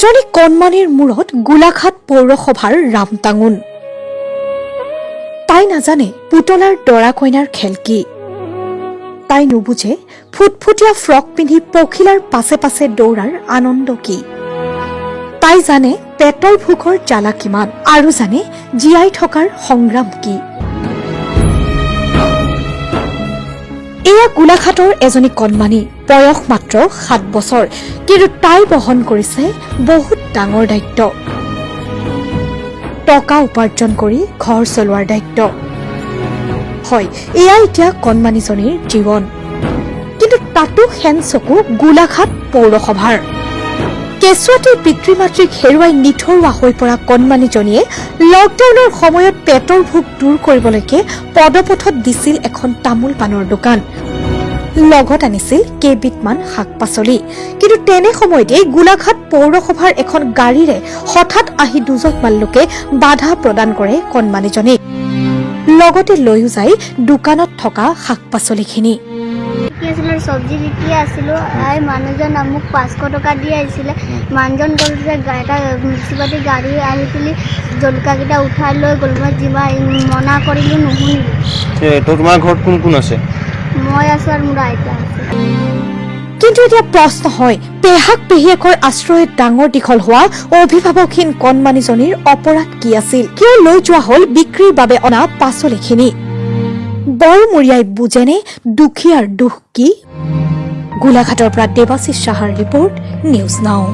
এজনী কণমানিৰ মূৰত গোলাঘাট পৌৰসভাৰ ৰামটাঙোন। তাই নাজানে পুতলাৰ দৰা কইনাৰ খেল কি। তাই নুবুজে ফুটফুটীয়া ফ্ৰক পিন্ধি পখিলাৰ পাছে পাছে দৌৰাৰ আনন্দ কি। তাই জানে পেটৰ ভোকৰ জ্বালা কিমান আৰু জানে জীয়াই থকাৰ সংগ্ৰাম কি। এয়া গোলাঘাটৰ এজনী কণমানি, বয়স মাত্ৰ 7 বছৰ, কিন্তু তাই বহন কৰিছে বহুত ডাঙৰ দায়িত্ব। টকা উপাৰ্জন কৰি ঘৰ চলোৱাৰ দায়িত্ব। হয়, এয়া এতিয়া কণমানিজনীৰ জীৱন, কিন্তু তাতো হেন চকু গোলাঘাট পৌৰসভাৰ। কেঁচুৱাটিৰ পিতৃ মাতৃক হেৰুৱাই নিথৰুৱা হৈ পৰা কণমানিজনীয়ে লকডাউনৰ সময়ত পেটৰ ভোক দূৰ কৰিবলৈকে পদপথত দিছিল এখন তামোল পাণৰ দোকান। লগত আনিছিল কেইবিধমান শাক পাচলি। কিন্তু তেনে সময়তে গোলাঘাট পৌৰসভাৰ এখন গাড়ীৰে হঠাৎ আহি দুজনমান লোকে বাধা প্ৰদান কৰে কণমানিজনীক। লগতে লৈও যায় দোকানত থকা শাক পাচলিখিনি। চব্জি বিক্ৰী আছিলোঁ। মানুহজন মোক 500 টকা দি আহিছিলে। মানুহজন গ'ল যে এটা মিউনিচিপালিটি গাড়ী আহি পেলি জলকীয়াকেইটা উঠাই লৈ গ'ল। মই যিমান মনা কৰিলোঁ নুশুনিলোঁ। তোমাৰ ঘৰত কোন কোন আছে? মই আছোঁ আৰু মোৰ আইতা আছে। কিন্তু এতিয়া প্ৰশ্ন হয়, পেহাক পেহীয়েকৰ আশ্ৰয়ত ডাঙৰ দীঘল হোৱা অভিভাৱকহীন কণমানিজনীৰ অপৰাধ কি আছিল? কিয় লৈ যোৱা হ'ল বিক্ৰীৰ বাবে অনা পাচলিখিনি? বৰমূৰীয়াই বুজেনে দুখীয়াৰ দুখ কি? গোলাঘাটৰ পৰা দেৱাশীষ সাহাৰ ৰিপৰ্ট, নিউজ নাও।